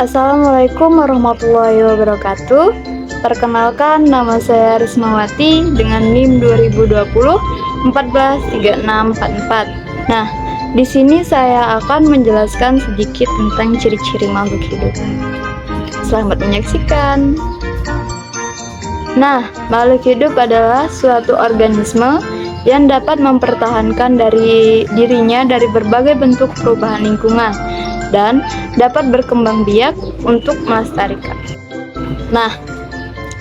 Assalamualaikum warahmatullahi wabarakatuh. Perkenalkan, nama saya Rismawati dengan NIM 2020 143644. Nah, di sini saya akan menjelaskan sedikit tentang ciri-ciri makhluk hidup. Selamat menyaksikan. Nah, makhluk hidup adalah suatu organisme yang dapat mempertahankan dirinya dari berbagai bentuk perubahan lingkungan dan dapat berkembang biak untuk melestarikan. Nah,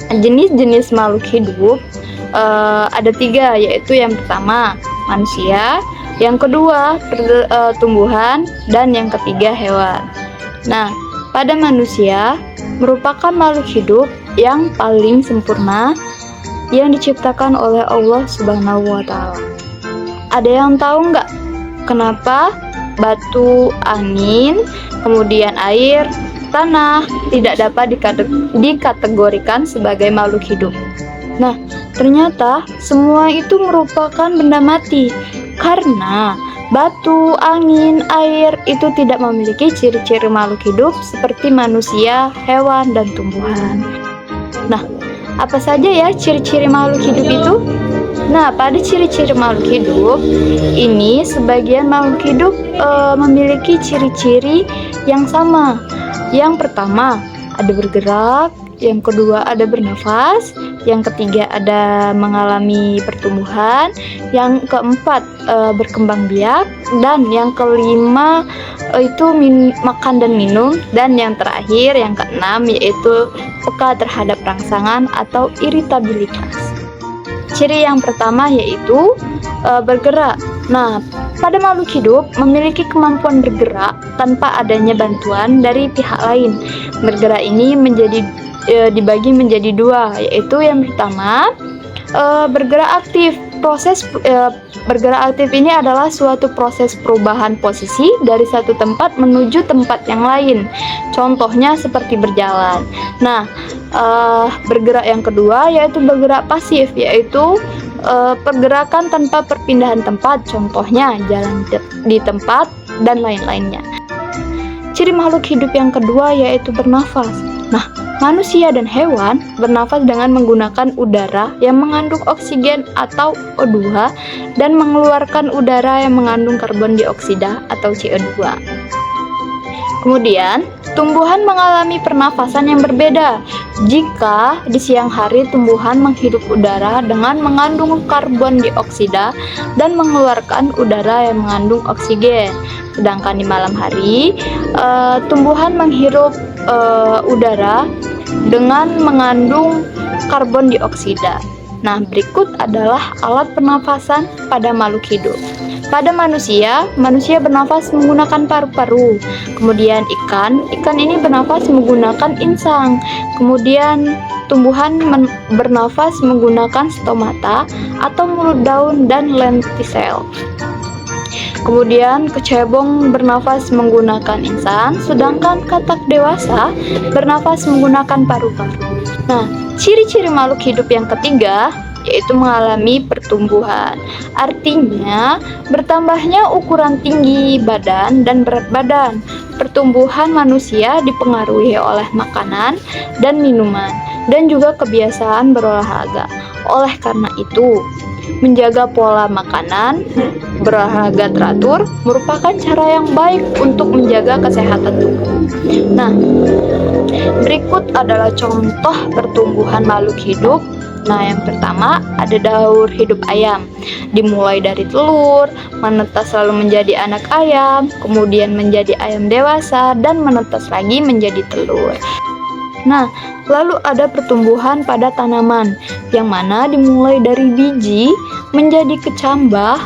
jenis-jenis makhluk hidup ada 3, yaitu yang pertama manusia, yang kedua tumbuhan, dan yang ketiga hewan. Nah, pada manusia merupakan makhluk hidup yang paling sempurna yang diciptakan oleh Allah Subhanahu wa Ta'ala. Ada yang tahu nggak kenapa batu, angin, kemudian air, tanah tidak dapat dikategorikan sebagai makhluk hidup? Nah, ternyata semua itu merupakan benda mati karena batu, angin, air itu tidak memiliki ciri-ciri makhluk hidup seperti manusia, hewan, dan tumbuhan. Nah, apa saja ya ciri-ciri makhluk hidup itu? Nah, pada ciri-ciri makhluk hidup ini, sebagian makhluk hidup memiliki ciri-ciri yang sama. Yang pertama, ada bergerak, yang kedua ada bernafas, yang ketiga ada mengalami pertumbuhan, yang keempat berkembang biak, dan yang kelima itu makan dan minum, dan yang terakhir yang keenam yaitu peka terhadap rangsangan atau iritabilitas. Ciri yang pertama yaitu bergerak. Nah, pada makhluk hidup memiliki kemampuan bergerak tanpa adanya bantuan dari pihak lain. Bergerak ini dibagi menjadi 2, yaitu yang pertama bergerak aktif. Proses bergerak aktif ini adalah suatu proses perubahan posisi dari satu tempat menuju tempat yang lain. Contohnya seperti berjalan. Nah, bergerak yang kedua yaitu bergerak pasif, yaitu pergerakan tanpa perpindahan tempat. Contohnya jalan di tempat dan lain-lainnya. Ciri makhluk hidup yang kedua yaitu bernafas. Nah, manusia dan hewan bernafas dengan menggunakan udara yang mengandung oksigen atau O2 dan mengeluarkan udara yang mengandung karbon dioksida atau CO2. Kemudian, tumbuhan mengalami pernafasan yang berbeda. Jika di siang hari tumbuhan menghirup udara dengan mengandung karbon dioksida dan mengeluarkan udara yang mengandung oksigen. Sedangkan di malam hari, tumbuhan menghirup udara dengan mengandung karbon dioksida. Nah, berikut adalah alat pernafasan pada makhluk hidup. Pada manusia bernafas menggunakan paru-paru. Kemudian ikan ini bernafas menggunakan insang. Kemudian tumbuhan bernafas menggunakan stomata atau mulut daun dan lentisel. Kemudian kecebong bernafas menggunakan insang, sedangkan katak dewasa bernafas menggunakan paru-paru. Nah, ciri-ciri makhluk hidup yang ketiga yaitu mengalami pertumbuhan. Artinya, bertambahnya ukuran tinggi badan dan berat badan. Pertumbuhan manusia dipengaruhi oleh makanan dan minuman, dan juga kebiasaan berolahraga. Oleh karena itu, menjaga pola makanan, berolahraga teratur merupakan cara yang baik untuk menjaga kesehatan tubuh. Nah, berikut adalah contoh pertumbuhan makhluk hidup. Nah, yang pertama ada daur hidup ayam. Dimulai dari telur, menetas lalu menjadi anak ayam, kemudian menjadi ayam dewasa, dan menetas lagi menjadi telur. Nah, lalu ada pertumbuhan pada tanaman, yang mana dimulai dari biji menjadi kecambah,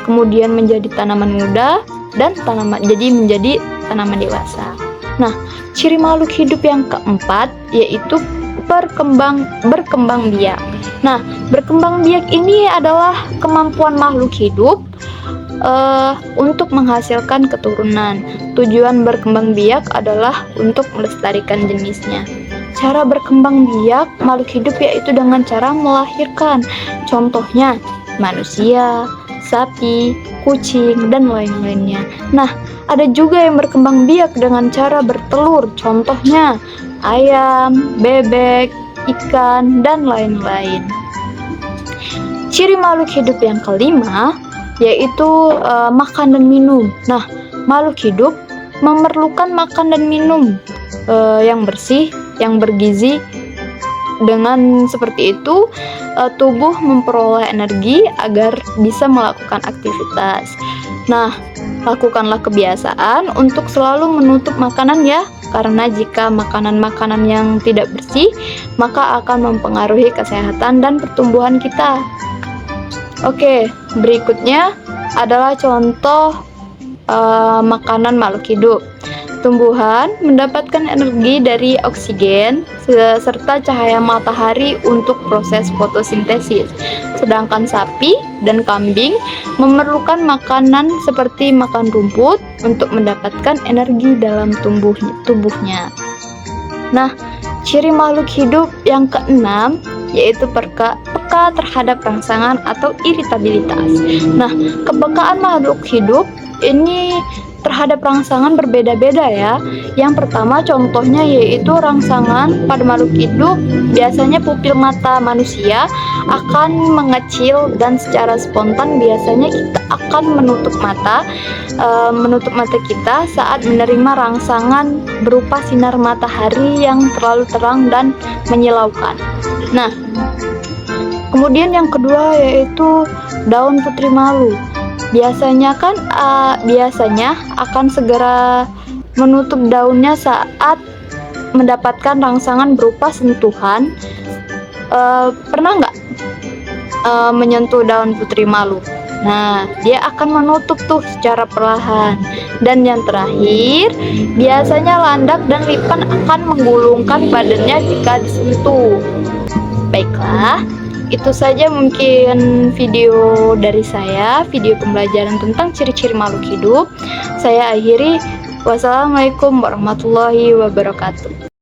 kemudian menjadi tanaman muda, dan menjadi tanaman dewasa. Nah, ciri makhluk hidup yang keempat yaitu berkembang biak. Nah, berkembang biak ini adalah kemampuan makhluk hidup untuk menghasilkan keturunan. Tujuan berkembang biak adalah untuk melestarikan jenisnya. Cara berkembang biak makhluk hidup yaitu dengan cara melahirkan. Contohnya manusia, sapi, kucing, dan lain-lainnya. Nah, ada juga yang berkembang biak dengan cara bertelur, contohnya ayam, bebek, ikan, dan lain-lain. Ciri makhluk hidup yang kelima yaitu makan dan minum. Nah, makhluk hidup memerlukan makan dan minum yang bersih, yang bergizi. Dengan seperti itu, tubuh memperoleh energi agar bisa melakukan aktivitas. Nah, lakukanlah kebiasaan untuk selalu menutup makanan ya, karena jika makanan-makanan yang tidak bersih, maka akan mempengaruhi kesehatan dan pertumbuhan kita. Oke, berikutnya adalah contoh makanan makhluk hidup. Tumbuhan mendapatkan energi dari oksigen serta cahaya matahari untuk proses fotosintesis. Sedangkan sapi dan kambing memerlukan makanan seperti makan rumput untuk mendapatkan energi dalam tubuhnya. Nah, ciri makhluk hidup yang keenam yaitu peka terhadap rangsangan atau iritabilitas. Nah, kepekaan makhluk hidup ini terhadap rangsangan berbeda-beda ya. Yang pertama contohnya yaitu rangsangan pada makhluk hidup, biasanya pupil mata manusia akan mengecil dan secara spontan biasanya kita akan menutup mata kita saat menerima rangsangan berupa sinar matahari yang terlalu terang dan menyilaukan. Nah, kemudian yang kedua yaitu daun putri malu. Biasanya akan segera menutup daunnya saat mendapatkan rangsangan berupa sentuhan. Pernah nggak menyentuh daun putri malu? Nah, dia akan menutup tuh secara perlahan. Dan yang terakhir, biasanya landak dan lipan akan menggulungkan badannya jika disentuh. Baiklah, itu saja mungkin video dari saya, video pembelajaran tentang ciri-ciri makhluk hidup. Saya akhiri. Wassalamualaikum warahmatullahi wabarakatuh.